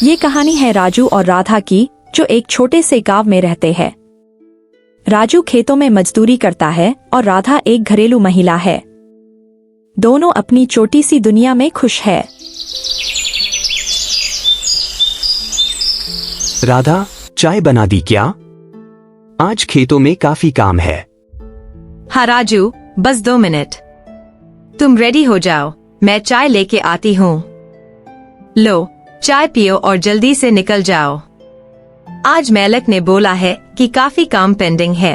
ये कहानी है राजू और राधा की, जो एक छोटे से गांव में रहते हैं। राजू खेतों में मजदूरी करता है और राधा एक घरेलू महिला है। दोनों अपनी छोटी सी दुनिया में खुश है। राधा, चाय बना दी क्या? आज खेतों में काफी काम है। हाँ राजू, बस 2 मिनट। तुम रेडी हो जाओ, मैं चाय लेके आती हूँ। लो, चाय पियो और जल्दी से निकल जाओ। आज मेलक ने बोला है कि काफी काम पेंडिंग है।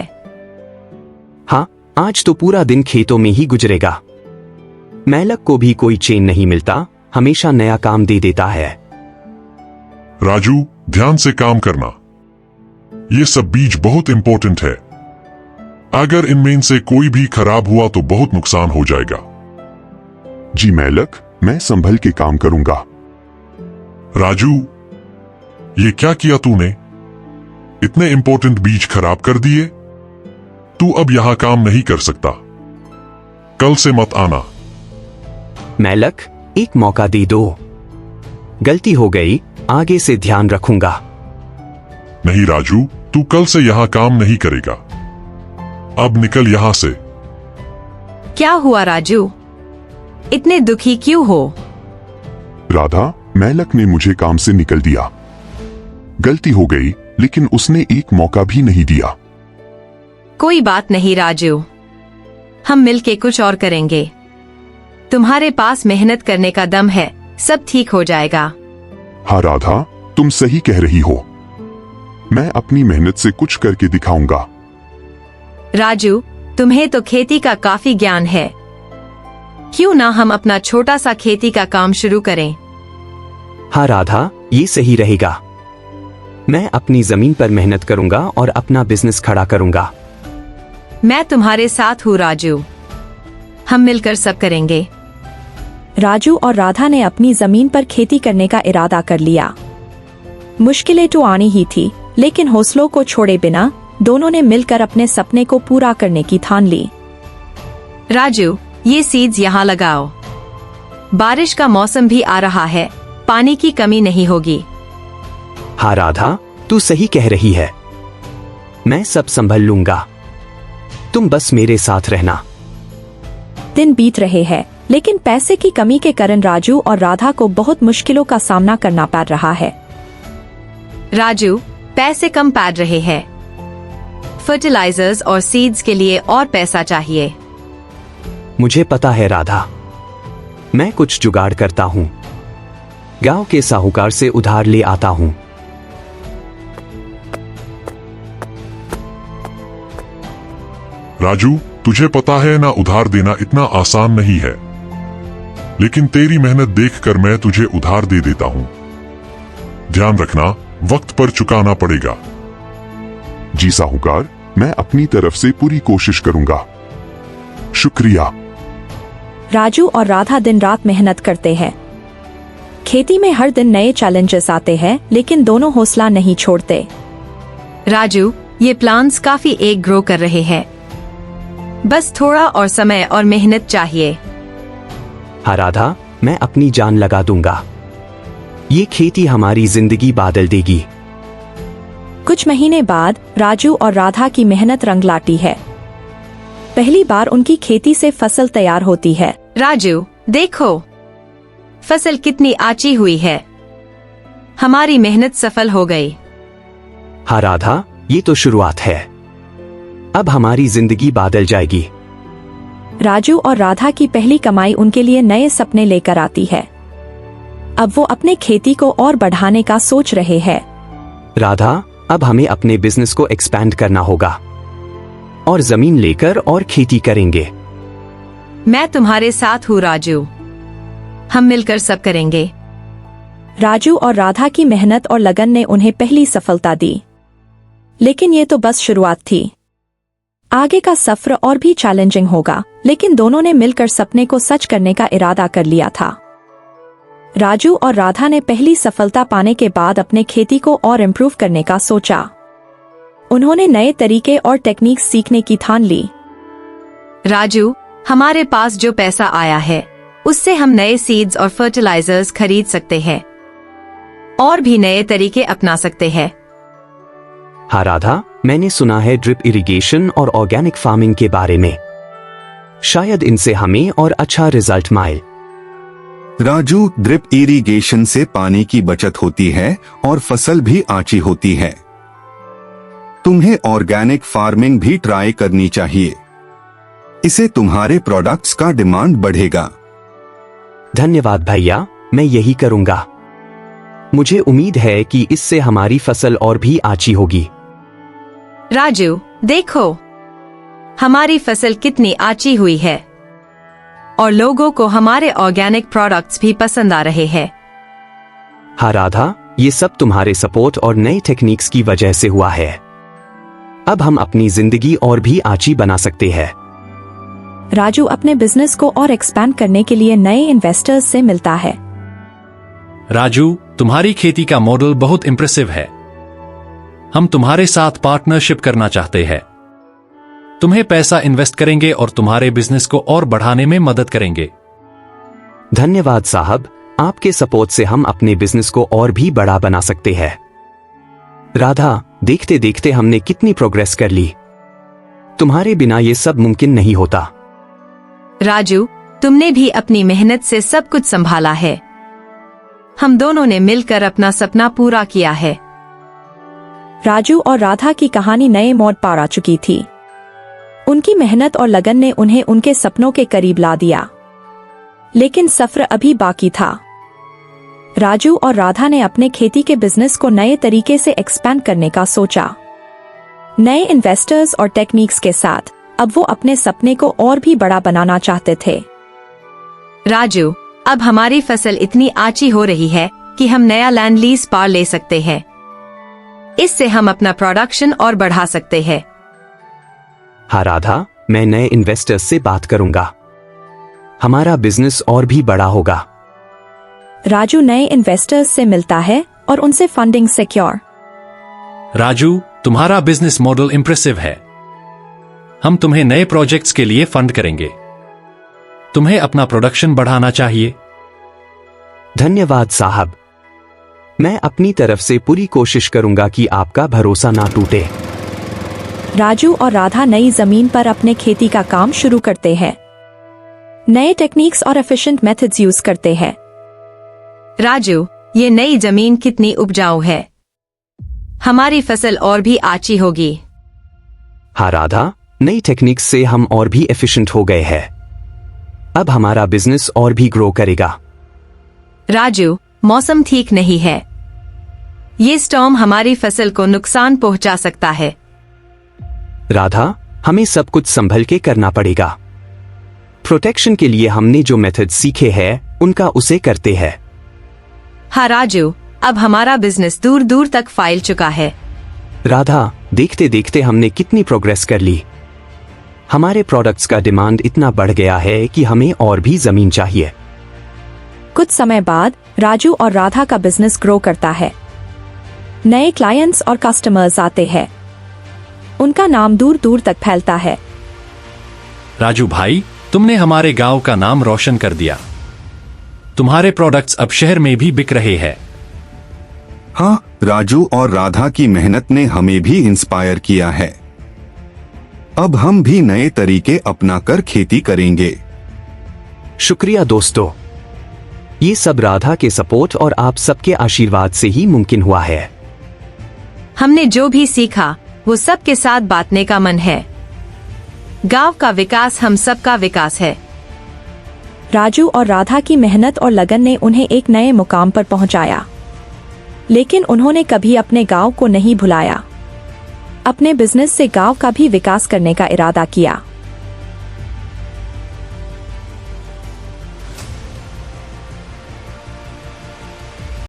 हाँ, आज तो पूरा दिन खेतों में ही गुजरेगा। मेलक को भी कोई चैन नहीं मिलता, हमेशा नया काम दे देता है। राजू, ध्यान से काम करना। ये सब बीज बहुत इंपॉर्टेंट है। अगर इनमें से कोई भी खराब हुआ तो बहुत नुकसान हो जाएगा। जी मेलक, मैं संभल के काम करूंगा। राजू, ये क्या किया तूने? इतने इंपॉर्टेंट बीज खराब कर दिए। तू अब यहां काम नहीं कर सकता। कल से मत आना। मेलक, एक मौका दे दो। गलती हो गई, आगे से ध्यान रखूंगा। नहीं राजू, तू कल से यहां काम नहीं करेगा। अब निकल यहां से। क्या हुआ राजू? इतने दुखी क्यों हो? राधा, मेलक ने मुझे काम से निकल दिया। गलती हो गई, लेकिन उसने एक मौका भी नहीं दिया। कोई बात नहीं राजू, हम मिलके कुछ और करेंगे। तुम्हारे पास मेहनत करने का दम है, सब ठीक हो जाएगा। हाँ राधा, तुम सही कह रही हो। मैं अपनी मेहनत से कुछ करके दिखाऊंगा। राजू, तुम्हें तो खेती का काफी ज्ञान है। क्यों ना हम अपना छोटा सा खेती का काम शुरू करें? हाँ राधा, ये सही रहेगा। मैं अपनी जमीन पर मेहनत करूंगा और अपना बिजनेस खड़ा करूंगा। मैं तुम्हारे साथ हूँ राजू, हम मिलकर सब करेंगे। राजू और राधा ने अपनी जमीन पर खेती करने का इरादा कर लिया। मुश्किलें तो आनी ही थी, लेकिन हौसलों को छोड़े बिना दोनों ने मिलकर अपने सपने को पूरा करने की ठान ली। राजू, ये सीड्स यहाँ लगाओ। बारिश का मौसम भी आ रहा है, पानी की कमी नहीं होगी। हाँ राधा, तू सही कह रही है। मैं सब संभल लूंगा, तुम बस मेरे साथ रहना। दिन बीत रहे हैं, लेकिन पैसे की कमी के कारण राजू और राधा को बहुत मुश्किलों का सामना करना पड़ रहा है। राजू, पैसे कम पड़ रहे हैं। फर्टिलाइजर्स और सीड्स के लिए और पैसा चाहिए। मुझे पता है राधा, मैं कुछ जुगाड़ करता हूँ। गांव के साहूकार से उधार ले आता हूँ। राजू, तुझे पता है ना, उधार देना इतना आसान नहीं है। लेकिन तेरी मेहनत देखकर मैं तुझे उधार दे देता हूँ। ध्यान रखना, वक्त पर चुकाना पड़ेगा। जी साहूकार, मैं अपनी तरफ से पूरी कोशिश करूंगा। शुक्रिया। राजू और राधा दिन रात मेहनत करते हैं। खेती में हर दिन नए चैलेंजेस आते हैं, लेकिन दोनों हौसला नहीं छोड़ते। राजू, ये प्लान्स काफी एक ग्रो कर रहे हैं। बस थोड़ा और समय और मेहनत चाहिए। हाँ राधा, मैं अपनी जान लगा दूंगा। ये खेती हमारी जिंदगी बदल देगी। कुछ महीने बाद राजू और राधा की मेहनत रंग लाती है। पहली बार उनकी खेती से फसल तैयार होती है। राजू, देखो, फसल कितनी आची हुई है। हमारी मेहनत सफल हो गई। हाँ राधा, ये तो शुरुआत है। अब हमारी जिंदगी बदल जाएगी। राजू और राधा की पहली कमाई उनके लिए नए सपने लेकर आती है। अब वो अपने खेती को और बढ़ाने का सोच रहे हैं। राधा, अब हमें अपने बिजनेस को एक्सपैंड करना होगा और जमीन लेकर और खेती करेंगे। मैं तुम्हारे साथ हूँ राजू, हम मिलकर सब करेंगे। राजू और राधा की मेहनत और लगन ने उन्हें पहली सफलता दी, लेकिन ये तो बस शुरुआत थी। आगे का सफर और भी चैलेंजिंग होगा, लेकिन दोनों ने मिलकर सपने को सच करने का इरादा कर लिया था। राजू और राधा ने पहली सफलता पाने के बाद अपने खेती को और इम्प्रूव करने का सोचा। उन्होंने नए तरीके और टेक्निक्स सीखने की ठान ली। राजू, हमारे पास जो पैसा आया है, उससे हम नए सीड्स और फर्टिलाइजर्स खरीद सकते हैं। और भी नए तरीके अपना सकते हैं। हाँ राधा, मैंने सुना है ड्रिप इरिगेशन और ऑर्गेनिक फार्मिंग के बारे में। शायद इनसे हमें और अच्छा रिजल्ट मिले। राजू, ड्रिप इरिगेशन से पानी की बचत होती है और फसल भी अच्छी होती है। तुम्हें ऑर्गेनिक फार्मिंग भी ट्राई करनी चाहिए। इससे तुम्हारे प्रोडक्ट्स का डिमांड बढ़ेगा। धन्यवाद भैया, मैं यही करूंगा। मुझे उम्मीद है कि इससे हमारी फसल और भी अच्छी होगी। राजू, देखो हमारी फसल कितनी अच्छी हुई है और लोगों को हमारे ऑर्गेनिक प्रोडक्ट्स भी पसंद आ रहे हैं। हाँ राधा, ये सब तुम्हारे सपोर्ट और नए टेक्निक्स की वजह से हुआ है। अब हम अपनी जिंदगी और भी अच्छी बना सकते हैं। राजू अपने बिजनेस को और एक्सपैंड करने के लिए नए इन्वेस्टर्स से मिलता है। राजू, तुम्हारी खेती का मॉडल बहुत इम्प्रेसिव है। हम तुम्हारे साथ पार्टनरशिप करना चाहते हैं। तुम्हें पैसा इन्वेस्ट करेंगे और तुम्हारे बिजनेस को और बढ़ाने में मदद करेंगे। धन्यवाद साहब, आपके सपोर्ट से हम अपने बिजनेस को और भी बड़ा बना सकते हैं। राधा, देखते देखते हमने कितनी प्रोग्रेस कर ली। तुम्हारे बिना ये सब मुमकिन नहीं होता। राजू, तुमने भी अपनी मेहनत से सब कुछ संभाला है। हम दोनों ने मिलकर अपना सपना पूरा किया है। राजू और राधा की कहानी नए मोड़ पार आ चुकी थी। उनकी मेहनत और लगन ने उन्हें उनके सपनों के करीब ला दिया। लेकिन सफर अभी बाकी था। राजू और राधा ने अपने खेती के बिजनेस को नए तरीके से एक्सपैंड करने का सोचा। नए इन्वेस्टर्स और टेक्निक्स के साथ अब वो अपने सपने को और भी बड़ा बनाना चाहते थे। राजू, अब हमारी फसल इतनी अच्छी हो रही है कि हम नया लैंड लीज पर ले सकते हैं। इससे हम अपना प्रोडक्शन और बढ़ा सकते हैं। हाँ राधा, मैं नए इन्वेस्टर्स से बात करूंगा। हमारा बिजनेस और भी बड़ा होगा। राजू नए इन्वेस्टर्स से मिलता है और उनसे फंडिंग सिक्योर। राजू, तुम्हारा बिजनेस मॉडल इम्प्रेसिव है। हम तुम्हें नए प्रोजेक्ट्स के लिए फंड करेंगे। तुम्हें अपना प्रोडक्शन बढ़ाना चाहिए। धन्यवाद साहब, मैं अपनी तरफ से पूरी कोशिश करूंगा कि आपका भरोसा ना टूटे। राजू और राधा नई जमीन पर अपने खेती का काम शुरू करते हैं। नए टेक्निक्स और एफिशिएंट मेथड्स यूज करते हैं। राजू, ये नई जमीन कितनी उपजाऊ है। हमारी फसल और भी अच्छी होगी। हाँ राधा, नई टेक्निक्स से हम और भी एफिशिएंट हो गए हैं। अब हमारा बिजनेस और भी ग्रो करेगा। राजू, मौसम ठीक नहीं है। ये स्टॉर्म हमारी फसल को नुकसान पहुंचा सकता है। राधा, हमें सब कुछ संभल के करना पड़ेगा। प्रोटेक्शन के लिए हमने जो मेथड सीखे हैं उनका उसे करते हैं। हाँ राजू, अब हमारा बिजनेस दूर दूर तक फैल चुका है। राधा, देखते देखते हमने कितनी प्रोग्रेस कर ली। हमारे प्रोडक्ट्स का डिमांड इतना बढ़ गया है कि हमें और भी जमीन चाहिए। कुछ समय बाद राजू और राधा का बिजनेस ग्रो करता है। नए क्लाइंट्स और कस्टमर्स आते हैं। उनका नाम दूर दूर तक फैलता है। राजू भाई, तुमने हमारे गांव का नाम रोशन कर दिया। तुम्हारे प्रोडक्ट्स अब शहर में भी बिक रहे हैं। हाँ, राजू और राधा की मेहनत ने हमें भी इंस्पायर किया है। अब हम भी नए तरीके अपनाकर खेती करेंगे। शुक्रिया दोस्तों, ये सब राधा के सपोर्ट और आप सबके आशीर्वाद से ही मुमकिन हुआ है। हमने जो भी सीखा वो सबके साथ बांटने का मन है। गांव का विकास हम सबका विकास है। राजू और राधा की मेहनत और लगन ने उन्हें एक नए मुकाम पर पहुंचाया। लेकिन उन्होंने कभी अपने गांव को नहीं भुलाया। अपने बिजनेस से गांव का भी विकास करने का इरादा किया।